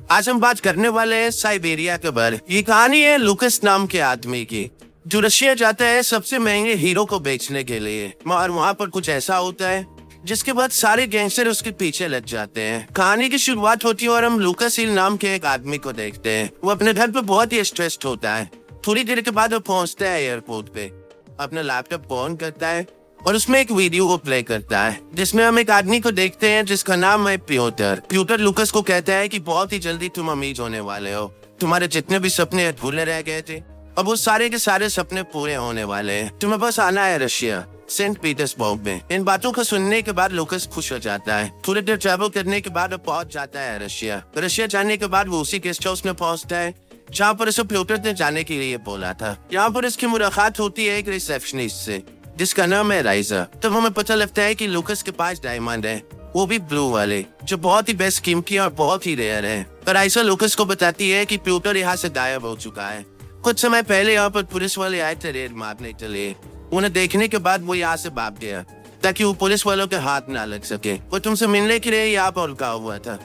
आज हम बात करने वाले हैं साइबेरिया के बारे। ये कहानी है लूकस नाम के आदमी की, जो रशिया जाता है सबसे महंगे हीरो को बेचने के लिए। और वहाँ पर कुछ ऐसा होता है जिसके बाद सारे गैंगस्टर उसके पीछे लग जाते हैं। कहानी की शुरुआत होती है और हम लूकस हिल नाम के एक आदमी को देखते हैं। वो अपने घर पे बहुत ही स्ट्रेस्ड होता है। थोड़ी देर के बाद वो पहुंचता है एयरपोर्ट पे, अपना लैपटॉप ऑन करता है और उसमें एक वीडियो को प्ले करता है जिसमें हम एक आदमी को देखते हैं जिसका नाम है प्यूटर। प्यूटर लूकस को कहता है कि बहुत ही जल्दी तुम अमीर होने वाले हो। तुम्हारे जितने भी सपने अधूरे रह गए थे, अब वो सारे के सारे सपने पूरे होने वाले हैं। तुम्हें बस आना है रशिया, सेंट पीटर्सबर्ग में। इन बातों को सुनने के बाद लूकस खुश हो जाता है। थोड़ी देर ट्रैवल करने के बाद वो पहुंच जाता है रशिया। रशिया जाने के बाद वो उसी गेस्ट हाउस में पहुंचता है जहाँ पर उसे प्यूटर ने जाने के लिए बोला था। यहाँ पर इसकी मुलाकात होती है एक रिसेप्शनिस्ट से जिसका नाम है राइजा। तब हमें पता लगता है कि लूकस के पास डायमंड है, वो भी ब्लू वाले, जो बहुत ही बेस्ट कीमती और बहुत ही रेयर है। राइजा लूकस को बताती है कि प्यूटर यहाँ से गायब हो चुका है। कुछ समय पहले यहाँ पर पुलिस वाले आए थे रेड मारने के लिए। उन्हें देखने के बाद वो यहाँ से भाग गया ताकि वो पुलिस वालों के हाथ ना लग सके। वो तुमसे मिलने के लिए यहाँ पर रुका हुआ था।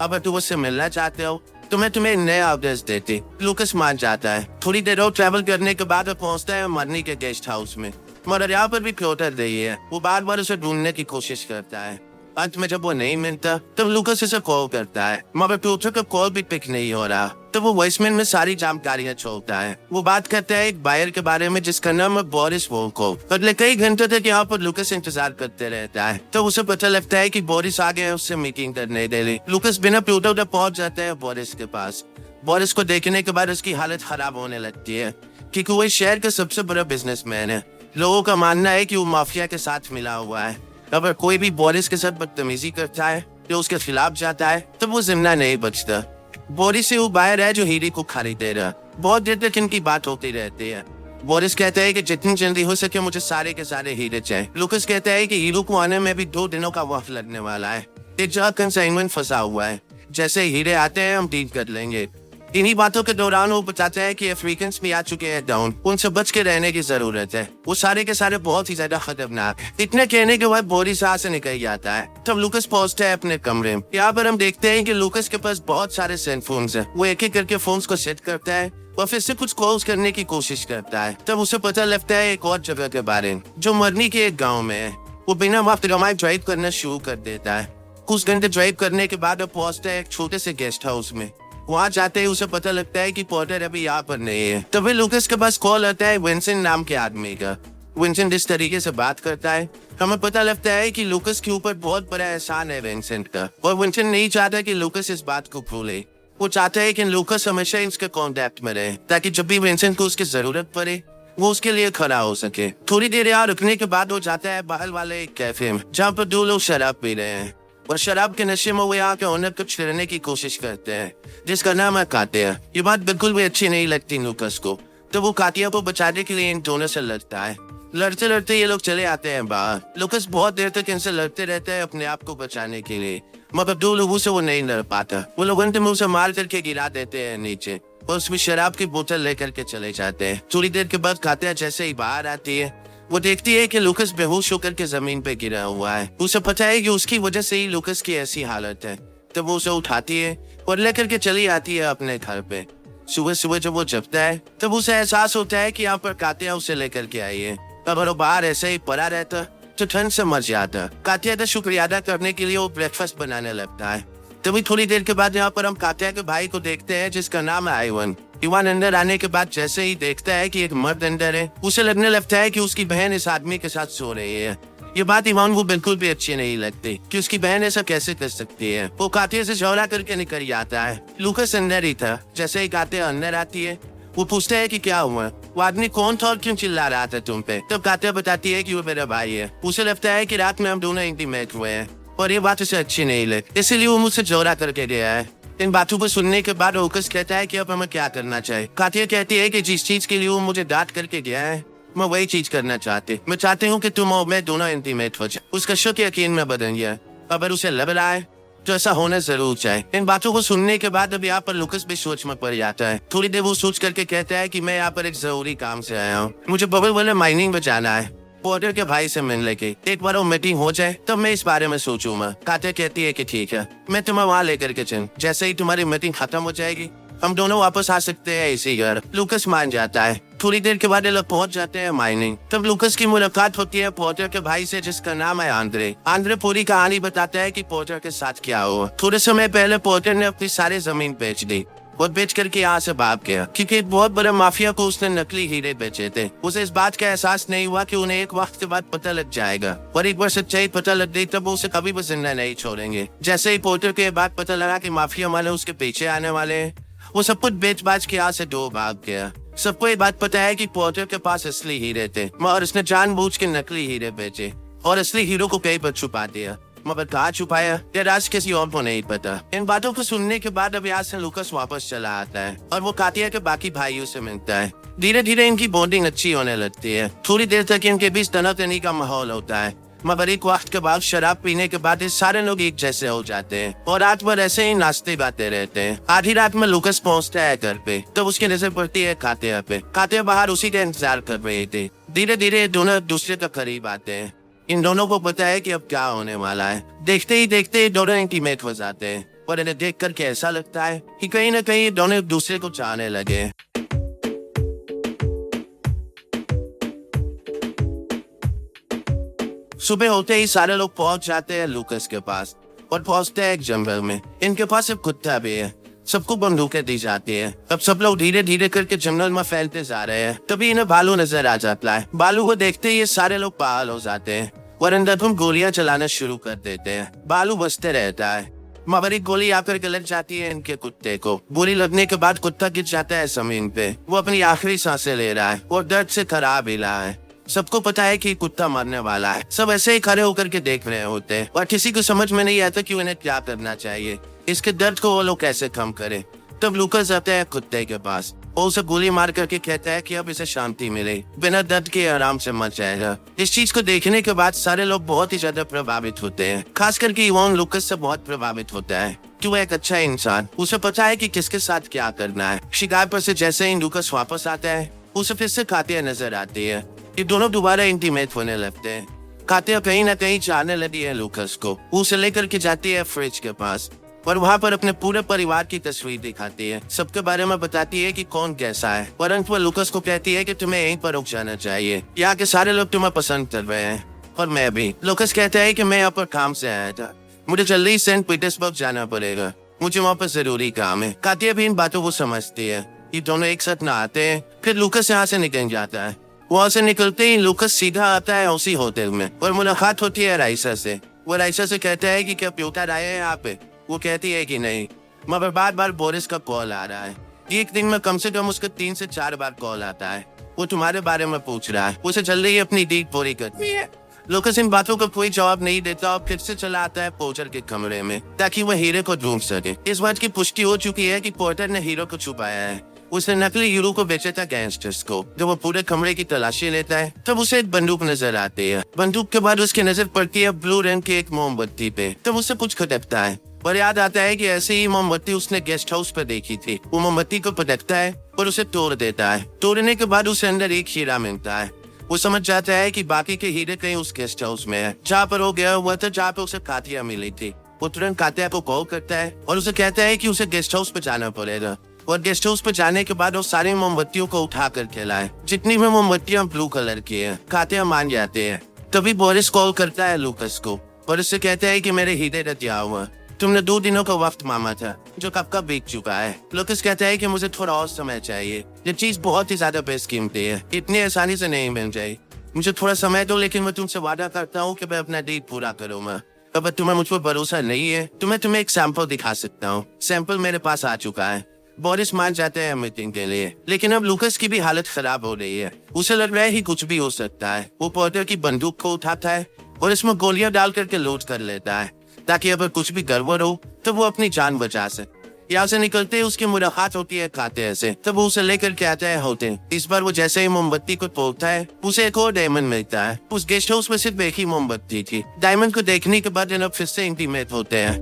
अब तुम उससे मिलना चाहते हो तो मैं तुम्हें नया एड्रेस देती। लूकस मान जाता है। थोड़ी देर और ट्रैवल करने के बाद वो पहुंचता है मरनी के गेस्ट हाउस में। मगर यहाँ पर भी प्यूटर रही है। वो बार बार उसे ढूंढने की कोशिश करता है। अंत में जब वो नहीं मिलता तब लूकस उसे कॉल करता है, मगर प्यूटर का कॉल भी पिक नहीं हो रहा। तब वो वॉइसमेल में सारी जानकारियां छोड़ता है। वो बात करता है एक बायर के बारे में जिसका नाम है बोरिस वोल्कोव। अगले कई घंटों तक यहाँ पर लूकस इंतजार करते रहता है। तो उसे पता लगता है कि बोरिस आ गया उससे मीटिंग करने के लिए। लूकस बिना प्यूटर तक पहुंच जाता है बोरिस के पास। बोरिस को देखने के बाद उसकी हालत खराब होने लगती है क्योंकि वो शहर का सबसे बड़ा बिजनेसमैन है। लोगों का मानना है कि वो माफिया के साथ मिला हुआ है। अगर कोई भी बोरिस के साथ बदतमीजी करता है तो उसके खिलाफ जाता है तो वो जिंदा नहीं बचता। बोरिस से वो बायर है जो हीरे को खरीदे रहा। बहुत देर तक इनकी बात होती रहती है। बोरिस कहता है कि जितनी जल्दी हो सके मुझे सारे के सारे हीरे चाहिए। लूकस कहता है कि हीरो को आने में भी 2 दिनों का वक्त लगने वाला है। एक जगह कंसाइनमेंट फंसा हुआ है, जैसे हीरे आते हैं हम डील कर लेंगे। इन्हीं बातों के दौरान वो बताता है कि अफ्रीकन भी आ चुके हैं डाउन, उनसे बच के रहने की जरूरत है। वो सारे के सारे बहुत ही ज्यादा खतरनाक। इतने कहने के बाद बोरिस यहाँ से निकल जाता है। तब लूकस पहुंचता है अपने कमरे में। यहाँ पर हम देखते हैं कि लूकस के पास बहुत सारे सेल फोन्स हैं। वो एक एक करके फोन्स को सेट करता है और फिर से कुछ कॉल्स करने की कोशिश करता है। तब उसे पता लगता है एक और जगह के बारे में जो मरनी के एक गाँव में है। वो बिना वक्त गंवाए ड्राइव करना शुरू कर देता है। कुछ घंटे ड्राइव करने के बाद वो पहुंचता है एक छोटे से गेस्ट हाउस में। वहाँ जाते ही उसे पता लगता है कि पॉटर अभी यहाँ पर नहीं है। तभी लूकस के पास कॉल आता है विंसेंट नाम के आदमी का। विंसेंट इस तरीके से बात करता है, हमें पता लगता है कि लूकस के ऊपर बहुत बड़ा एहसान है विंसेंट का। और विंसेंट नहीं चाहता कि लूकस इस बात को भूले। वो चाहता है कि लूकस हमेशा इसके कॉन्टेक्ट में रहे ताकि जब भी विंसेंट को उसकी जरूरत पड़े वो उसके लिए खड़ा हो सके। थोड़ी देर यहाँ रुकने के बाद वो जाता है बाहर वाले एक कैफे में जहाँ पर 2 लोग शराब पी रहे हैं और शराब के नशे में वो यहाँ के ओनर को छेड़ने की कोशिश करते हैं जिसका नाम है कातिया। ये बात बिल्कुल भी अच्छी नहीं लगती लूकस को। तो वो कातिया को बचाने के लिए इन दोनों से लड़ता है। लड़ते लड़ते ये लोग चले आते हैं बाहर। लूकस बहुत देर तक इनसे लड़ते रहते हैं अपने आप को बचाने के लिए, मगर 2 लोगों से वो नहीं लड़ पाता। वो लोग अंत में उसे मार करके गिरा देते हैं नीचे और उसमें शराब की बोतल लेकर के चले जाते हैं। थोड़ी देर के बाद कातिया जैसे ही बाहर आती है वो देखती है कि लूकस बेहोश होकर के जमीन पे गिरा हुआ है। उसे पता है कि उसकी वजह से ही लूकस की ऐसी हालत है। तब वो उसे उठाती है और लेकर के चली आती है अपने घर पे। सुबह सुबह जब वो जगता है तब उसे एहसास होता है कि यहाँ पर कातिया उसे लेकर के आई है। अगर वो बाहर ऐसे ही पड़ा रहता तो ठंड से मर जाता। कातिया का शुक्रिया अदा करने के लिए वो ब्रेकफास्ट बनाने लगता है। तभी थोड़ी देर के बाद यहाँ पर हम कातिया के भाई को देखते हैं जिसका नाम है आइवन। इवान अंदर आने के बाद जैसे ही देखता है कि एक मर्द अंदर है उसे लगने लगता है कि उसकी बहन इस आदमी के साथ सो रही है। ये बात इवान को बिल्कुल भी अच्छी नहीं लगती कि उसकी बहन ऐसा कैसे कर सकती है। वो कातिया से झगड़ा करके निकल जाता है। लूकस अंदर ही था। जैसे ही कातिया अंदर आती है वो पूछता है कि क्या हुआ, वो आदमी कौन था और क्यों चिल्ला रहा था तुम पे। तब कातिया बताती है कि वो मेरा भाई है। उसे लगता है कि रात में हम दोनों इंटीमेट हुए हैं और ये बात उसे अच्छी नहीं लगी, इसलिए वो मुझसे झगड़ा करके गया है। इन बातों पर सुनने के बाद लूकस कहता है कि अब हमें क्या करना चाहिए। कातिया कहती है कि जिस चीज के लिए वो मुझे डांट करके गया है मैं वही चीज करना चाहती। मैं चाहती हूँ कि तुम और मैं दोनों इंटीमेट हो जाए। उसका शक यकीन में बदल गया। अगर उसे लग रहा है तो ऐसा होना जरूर चाहिए। इन बातों को सुनने के बाद अब यहाँ पर लूकस भी सोच में पड़ जाता है। थोड़ी देर वो सोच करके कहता है कि मैं यहाँ पर एक जरूरी काम से आया हूँ, मुझे बबल वाले माइनिंग में जाना है। पोर्टर के भाई से मिलने की। एक बार वो मीटिंग हो जाए तब मैं इस बारे में सोचूंगा। कात्या कहती है कि ठीक है, मैं तुम्हें वहाँ लेकर के चल। जैसे ही तुम्हारी मीटिंग खत्म हो जाएगी हम दोनों वापस आ सकते हैं इसी घर। लूकस मान जाता है। थोड़ी देर के बाद ये लोग पहुंच जाते हैं माइनिंग। तब लूकस की मुलाकात होती है पोर्टर के भाई से, जिसका नाम है आंद्रे। आंद्रे पूरी कहानी बताता है कि पोर्टर के साथ क्या हुआ। थोड़े समय पहले पोर्टर ने अपनी सारी जमीन बेच दी और बेच करके यहाँ से भाग गया, क्योंकि एक बहुत बड़े माफिया को उसने नकली हीरे बेचे थे। उसे इस बात का एहसास नहीं हुआ कि उन्हें एक वक्त के बाद पता लग जाएगा, और एक बार सच्चाई पता लग गई तब वो उसे कभी भी जिंदा नहीं छोड़ेंगे। जैसे ही पोर्टर को ये बात पता लगा कि माफिया वाले उसके पीछे आने वाले हैं, वो सब कुछ बेच बाच के यहाँ से दो भाग गया। सबको ये बात पता है कि पोर्टर के पास असली हीरे थे, और उसने जानबूझ के नकली हीरे बेचे और असली हीरो को कहीं पर छुपा दिया। मगर कहाँ छुपाया ये राज किसी और को नहीं पता। इन बातों को सुनने के बाद अब यहाँ से लूकस वापस चला आता है और वो कातिया के बाकी भाइयों से मिलता है। धीरे धीरे इनकी बॉन्डिंग अच्छी होने लगती है। थोड़ी देर तक इनके बीच तनातनी का माहौल होता है, मगर एक वक्त के बाद शराब पीने के बाद ये सारे लोग एक जैसे हो जाते हैं और रात भर ऐसे ही नाचते गाते रहते हैं। आधी रात में लूकस पहुंचता है घर पे, तो उसकी नजर पड़ती है कातिया पे। कातिया बाहर उसी का इंतजार कर रही थी। धीरे धीरे दोनों एक दूसरे के करीब आते हैं। इन दोनों को पता है कि अब क्या होने वाला है। देखते ही देखते दोनों इंटीमेट हो जाते हैं और इन्हें देख कर ऐसा लगता है कि कहीं न कहीं दोनों एक दूसरे को चाहने लगे। सुबह होते ही सारे लोग पहुंच जाते हैं लूकस के पास और पहुंचते हैं एक जंगल में। इनके पास एक कुत्ता भी है। सबको बंदूकें दी जाती है। अब सब लोग धीरे धीरे करके जंगल में फैलते जा रहे हैं। तभी इन्हें भालू नजर आ जाता है। भालू को देखते ही ये सारे लोग पागल हो जाते हैं और अंधाधुंध गोलियां चलाना शुरू कर देते हैं। भालू बचते रहता है, मगर एक गोली आकर के लग जाती है इनके कुत्ते को। गोली लगने के बाद कुत्ता गिर जाता है जमीन पे। वो अपनी आखिरी सांसें ले रहा है और दर्द से खराब ही रहा है। सबको पता है कि कुत्ता मरने वाला है। सब ऐसे ही खड़े होकर के देख रहे होते हैं और किसी को समझ में नहीं आता कि उन्हें क्या करना चाहिए। इसके दर्द को वो लोग कैसे कम करें। तब लूकस आता है कुत्ते के पास और उसे गोली मार करके कहता है कि अब इसे शांति मिले, बिना दर्द के आराम से मर जाएगा। इस चीज को देखने के बाद सारे लोग बहुत ही ज्यादा प्रभावित होते हैं। खास करके इवान लूकस से बहुत प्रभावित होता है कि वो एक अच्छा इंसान। उसे पता है कि किसके साथ क्या करना है। शिकार पर से जैसे ही लूकस वापस आता है उसे फिर से कातिया नजर आती है। ये दोनों दोबारा इंटीमेट होने लगते हैं। कातिया कहीं ना कहीं चाहने लगी है लूकस को। उसे लेकर के जाती है फ्रिज के पास और वहाँ पर अपने पूरे परिवार की तस्वीर दिखाती है। सबके बारे में बताती है कि कौन कैसा है और अंत में लूकस को कहती है कि तुम्हें यहीं पर रुक जाना चाहिए। यहाँ के सारे लोग तुम्हें पसंद कर रहे हैं और मैं भी। लूकस कहता है कि मैं यहाँ पर काम से आया था, मुझे जल्दी सेंट पीटर्सबर्ग जाना पड़ेगा, मुझे वहाँ पर जरूरी काम है। कातिया भी इन बातों को समझती है। ये दोनों एक साथ नहाते हैं। फिर लूकस यहाँ से निकल जाता है। वहाँ से निकलते ही लूकस सीधा आता है उसी होटल में और मुलाकात होती है राइसा से। वो राइसा से कहता है कि क्या प्योटर आए हैं यहाँ पे। वो कहती है कि नहीं, मगर बार बार बोरिस का कॉल आ रहा है। एक दिन में कम से कम उसका 3 से 4 बार कॉल आता है। वो तुम्हारे बारे में पूछ रहा है। उसे जल्दी ही अपनी डील पूरी करनी है। लूकस इन बातों का कोई जवाब नहीं देता और फिर से चला आता है पोर्टर के कमरे में ताकि वह हीरे को ढूंढ सके। इस बात की पुष्टि हो चुकी है कि पोर्टर ने हीरो को छुपाया है। उसने नकली हीरो को बेचा था गैंगस्टर्स को। जब वो पूरे कमरे की तलाशी लेता है तब उसे एक बंदूक नजर आती है। बंदूक के बाद उसकी नजर पड़ती है ब्लू रंग की एक मोमबत्ती पे। तब उसे कुछ खटकता है और याद आता है कि ऐसे ही मोमबत्ती उसने गेस्ट हाउस पर देखी थी। वो मोमबत्ती को पटकता है और उसे तोड़ देता है। तोड़ने के बाद उसे अंदर एक हीरा मिलता है। वो समझ जाता है कि बाकी के हीरे कहीं उस गेस्ट हाउस में है जहाँ पर वो गया हुआ था, जहाँ पे उसे कातिया मिली थी। वो तुरंत कातिया को कॉल करता है और उसे कहता है कि उसे गेस्ट हाउस पे जाना पड़ेगा। और गेस्ट हाउस पे जाने के बाद वो सारी मोमबत्तियों को उठा कर लाए, जितनी भी मोमबत्तियां ब्लू कलर की है। कातिया मान जाते हैं। तभी बोरिस कॉल करता है लूकस को और उससे कहता है कि मेरे हीरे रतिया हुआ, तुमने 2 दिनों का वक्त मांगा था जो कब का बीत चुका है। लूकस कहता है कि मुझे थोड़ा और समय चाहिए, ये चीज बहुत ही ज्यादा बेशकीमती है, इतनी आसानी से नहीं मिल जाए। मुझे थोड़ा समय दो, लेकिन मैं तुमसे वादा करता हूँ कि मैं अपना डील पूरा करूंगा। अगर तुम्हें मुझ पर भरोसा नहीं है तो मैं तुम्हें एक सैंपल दिखा सकता हूँ। सैंपल मेरे पास आ चुका है। बोरिस मान जाते हैं मीटिंग के लिए, लेकिन अब लूकस की भी हालत खराब हो रही है। उसे लग रहा है कि कुछ भी हो सकता है। वो पोर्टर की बंदूक को उठाता है और इसमें गोलियां डाल करके लोड कर लेता है ताकि अगर कुछ भी गड़बड़ हो तो वो अपनी जान बचा सके। यहाँ से निकलते ही उसकी मुलाकात होती है कातिया से। तब वो उसे लेकर के आता है होटल। इस बार वो जैसे ही मोमबत्ती को तोड़ता है उसे एक और डायमंड मिलता है। उस गेस्ट हाउस में सिर्फ एक ही मोमबत्ती थी। डायमंड को देखने के बाद फिर से इंटीमेट होते हैं।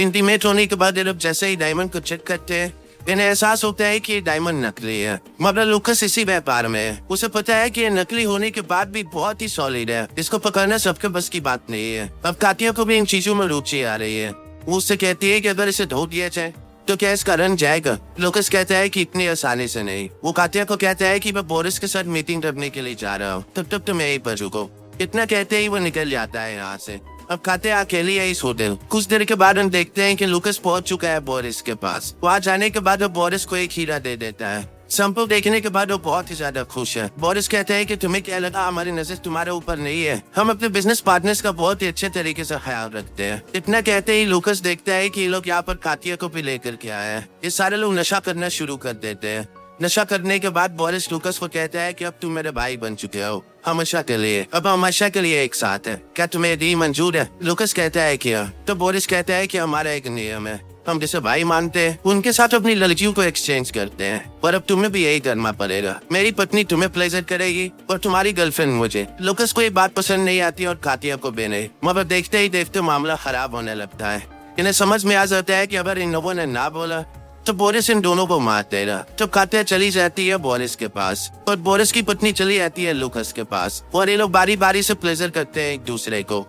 इंटीमेट होने के बाद ये लोग जैसे ही डायमंड को चेक करते हैं, इन्हें एहसास होता है कि ये डायमंड नकली है, मगर लुकस इसी व्यापार में है। उसे पता है कि ये नकली होने के बाद भी बहुत ही सॉलिड है, इसको पकड़ना सबके बस की बात नहीं है। अब कातिया को भी इन चीजों में रुचि आ रही है। वो उससे कहती है कि अगर इसे धो दिया जाए तो क्या इसका रन जाएगा। लुकस कहता है कि इतनी आसानी से नहीं। वो कातिया को कहता है कि मैं बोरिस के साथ मीटिंग करने के लिए जा रहा हूँ, तब तक तुम यहीं पर रुको। इतना कहते ही वो निकल जाता है यहाँ से। अब कातिया अकेली है इस होटल। कुछ देर के बाद हम देखते हैं कि लुकस पहुंच चुका है बोरिस के पास। वहाँ जाने के बाद वो बोरिस को एक हीरा दे देता है। संभव देखने के बाद वो बहुत ही ज्यादा खुश है। बोरिस कहता है कि तुम्हें क्या लगा, हमारी नजर तुम्हारे ऊपर नहीं है, हम अपने बिजनेस पार्टनर्स का बहुत ही अच्छे तरीके से ख्याल रखते हैं। इतना कहते ही लुकस देखता है कि ये लोग यहाँ पर कातिया को भी लेकर के आए हैं। ये सारे लोग नशा करना शुरू कर देते हैं। नशा करने के बाद बोरिस लुकस को कहता है कि अब तुम मेरे भाई बन चुके हो हमेशा के लिए, अब हमेशा के लिए एक साथ है, क्या तुम्हें दी मंजूर है। लुकस कहता है क्या, तो बोरिस कहता है कि हमारा एक नियम है, हम जिसे भाई मानते हैं उनके साथ अपनी लड़कियों को एक्सचेंज करते हैं, पर अब तुम्हें भी यही करना पड़ेगा। मेरी पत्नी तुम्हें प्लेजर करेगी और तुम्हारी गर्लफ्रेंड मुझे। लुकस को ये बात पसंद नहीं आती और कातिया को भी नहीं, मगर देखते ही देखते मामला खराब होने लगता है। इन्हें समझ में आ जाता है कि अगर इन लोगों ने ना बोला तो बोरिस इन दोनों को मार देगा। तो कातिया चली जाती है बोरिस के पास और बोरिस की पत्नी चली जाती है लुकस के पास और ये लोग बारी बारी से प्लेजर करते हैं एक दूसरे को।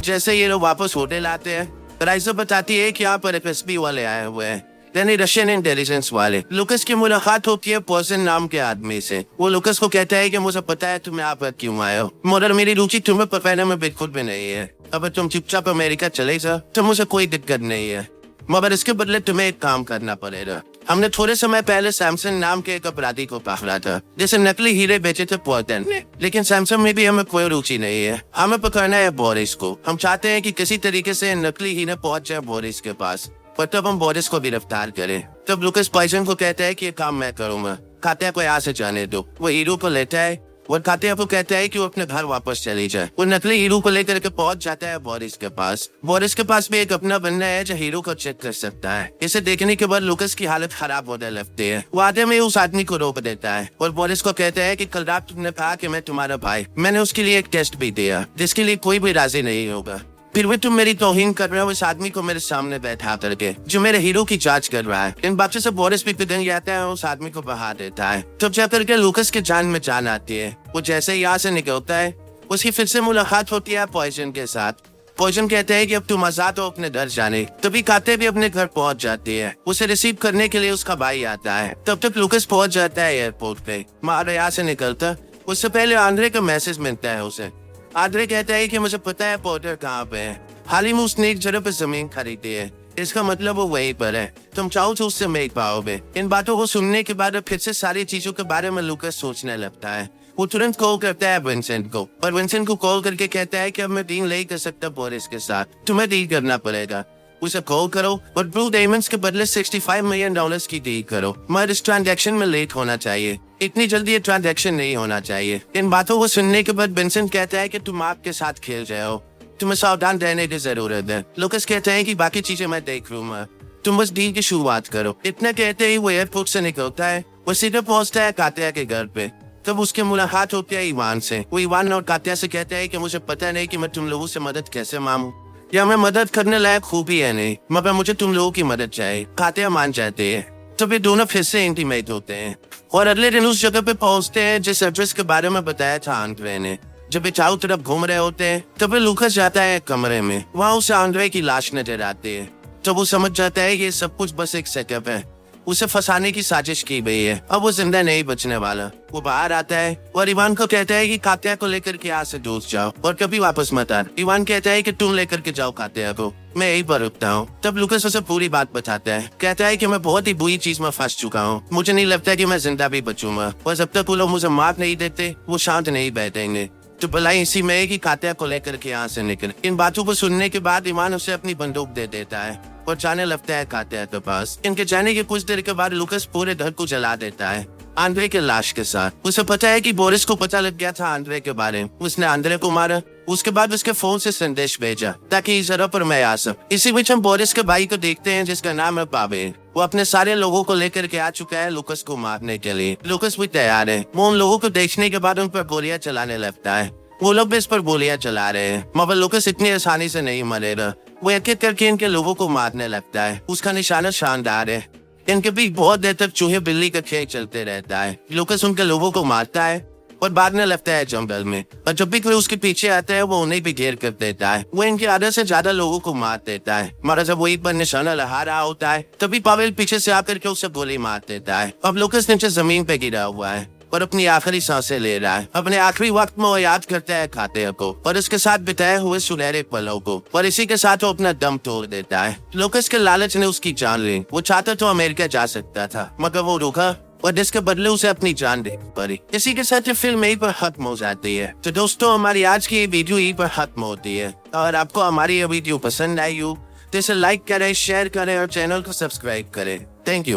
जैसे ये लोग वापस होटल आते हैं, राइजर बताती है कि यहाँ पर एफएसबी वाले आए हुए हैं, यानी रशियन इंटेलिजेंस वाले। लुकस की मुलाकात होती है पॉइजन नाम के आदमी से। वो लुकस को कहता है कि मुझे पता है तुम यहाँ पर क्यों आए हो, मगर मेरी रुचि तुम्हें पकड़ने में बिल्कुल भी नहीं है। अगर तुम चुपचाप अमेरिका चले जाओ तो मुझे कोई दिक्कत नहीं है, मगर इसके बदले तुम्हें एक काम करना पड़ेगा। हमने थोड़े समय पहले सैमसन नाम के एक अपराधी को पकड़ा था जिसे नकली हीरे बेचे थे पोर्टन ने, लेकिन सैमसन में भी हमें कोई रुचि नहीं है। हमें पकड़ना है बोरिस को। हम चाहते हैं कि किसी तरीके से नकली हीरे पहुंच जाए बोरिस के पास, पर तब हम बोरिस को गिरफ्तार करें। तब लुकस पॉइजन को कहता है कि ये काम मैं करूंगा, कातिया को यहाँ से जाने दो। वो हीरो को लेता है और कातिया को कहता है कि वो अपने घर वापस चली जाए। वो नकली हीरो को लेकर के पहुंच जाता है बोरिस के पास। बोरिस के पास भी एक अपना बंदा है जो हीरो को चेक कर सकता है। इसे देखने के बाद लुकस की हालत खराब होने लगती है। वो आधे में उस आदमी को रोक देता है और बोरिस को कहता है कि कल रात तुमने कहा कि मैं तुम्हारा भाई, मैंने उसके लिए एक टेस्ट भी दिया जिसके लिए कोई भी राजी नहीं होगा, फिर भी तुम मेरी तौहीन कर रहे हो इस आदमी को मेरे सामने बैठा करके जो मेरे हीरो की जांच कर रहा है। इन बातों से बोरिस भी पिघल जाता है और उस आदमी को बहा देता है। तब जाकर के लुकस के जान में जान आती है। वो जैसे ही यहाँ से निकलता है उसकी फिर से मुलाकात होती है पॉइजन के साथ। पॉइजन कहते हैं कि अब तुम आजाद हो अपने घर जाने। तभी कातिया भी अपने घर पहुंच जाती है। उसे रिसीव करने के लिए उसका भाई आता है। तब तक लुकस पहुंच जाता है एयरपोर्ट पे। मारा यहाँ से निकलता उससे पहले आंद्रे का मैसेज मिलता है उसे। आंद्रे कहता है कि मुझे पता है पोर्टर कहाँ पे है, हाल ही में उसने एक जगह पे जमीन खरीदी है, इसका मतलब वो वहीं पर है, तुम चाहो तो उससे मिल पाओगे। इन बातों को सुनने के बाद फिर से सारी चीजों के बारे में लुकस सोचने लगता है। वो तुरंत कॉल करता है विंसेंट को और विंसेंट को कॉल करके कहता है कि अब मैं डील नहीं कर सकता बोरिस के साथ, तुम्हें डील करना पड़ेगा। उसे कॉल करो और ब्लू डायमंड्स के बदले $65 मिलियन की डील करो, मगर इस ट्रांजैक्शन में लेट होना चाहिए, इतनी जल्दी ये ट्रांजैक्शन नहीं होना चाहिए। इन बातों को सुनने के बाद विंसेंट कहता है कि तुम आपके साथ खेल जाओ, तुम्हें सावधान रहने की जरूरत है। लुकस कहते हैं कि बाकी चीजें मैं देख लूंगा, तुम बस डील की शुरुआत करो। इतना कहते ही वो एयरपोर्ट से निकलता है। वो सीधे पहुंचता है कातिया के घर पे। तब उसकी मुलाकात होती है इवान से। वो इवान और कातिया से कहता है कि मुझे पता नहीं कि मैं तुम लोगों से मदद कैसे मांगूं, या मैं मदद करने लायक खूबी है नहीं, मगर मुझे तुम लोगों की मदद चाहिए। कातिया मान जाते हैं। तब ये दोनों फिर से इंटीमेट होते हैं और अगले दिन उस जगह पे पहुंचते हैं जिस एड्रेस के बारे में बताया था आंद्रे ने। जब ये चारों तरफ घूम रहे होते हैं तब लुकस जाता है कमरे में। वहाँ उसे आंद्रे की लाश नजर आती है। तो वो समझ जाता है ये सब कुछ बस एक सेटअप है, उसे फंसाने की साजिश की गई है, अब वो जिंदा नहीं बचने वाला। वो बाहर आता है और इवान को कहता है कि कातिया को लेकर के यहाँ से दूर जाओ और कभी वापस मत आना। इवान कहता है कि तुम लेकर के जाओ कातिया को, मैं यहीं पर रुकता हूँ। तब लुकस उसे पूरी बात बताता है। कहता है कि मैं बहुत ही बुरी चीज में फंस चुका हूँ, मुझे नहीं लगता कि मैं जिंदा भी बचूंगा, और जब तक वो लोग मुझे मार नहीं देते वो शांत नहीं बैठेंगे। तो भलाई इसी में है कि कातिया को लेकर के यहाँ से निकल। इन बातों को सुनने के बाद इवान उसे अपनी बंदूक दे देता है और जाने लगता है कातिया के पास। इनके जाने के कुछ देर के बाद लुकस पूरे घर को जला देता है आंद्रे के लाश के साथ। उसे पता है कि बोरिस को पता लग गया था आंद्रे के बारे में, उसने आंद्रे को मारा। उसके बाद उसके फोन से संदेश भेजा ताकि इस जगह पर मैं आ सकूं। इसी बीच हम बोरिस के भाई को देखते हैं जिसका नाम है पावेल। वो अपने सारे लोगों को लेकर के आ चुका है लुकस को मारने के लिए। लुकस भी तैयार है। वो उन लोगों को देखने के बाद उन पर गोलियां चलाने लगता है। वो लोग भी इस पर गोलियां चला रहे हैं, मगर लुकस इतनी आसानी से नहीं मरेगा। वो एक एक करके इनके लोगों को मारने लगता है। उसका निशाना शानदार है। इनके बीच बहुत देर तक चूहे बिल्ली का खेल चलते रहता है। लुकस उनके लोगों को मारता है और भागने लगता है जंगल में। और जब भी कोई उसके पीछे आता है वो उन्हें भी घेर कर देता है। वो इनके आधे से ज्यादा लोगों को मार देता है। मगर जब वो एक पर निशाना लगा रहा होता है तभी पावेल पीछे से आकर के उसे गोली मार देता है। अब लुकस नीचे जमीन पे गिरा हुआ है और अपनी आखिरी सांसें ले रहा है। अपने आखिरी वक्त में वो याद करता है खाते को और उसके साथ बिताए हुए सुनहरे पलों को, और इसी के साथ वो अपना दम तोड़ देता है। लुकस के लालच ने उसकी जान ली। वो चाहता तो अमेरिका जा सकता था, मगर वो रुका और जिसके बदले उसे अपनी जान देनी पड़ी। इसी के साथ फिल्म यहीं पर खत्म हो जाती है। तो दोस्तों, हमारी आज की वीडियो यहीं पर खत्म होती है। और आपको हमारी ये वीडियो पसंद आई हो तो इसे लाइक करें, शेयर करें और चैनल को सब्सक्राइब करें। Thank you.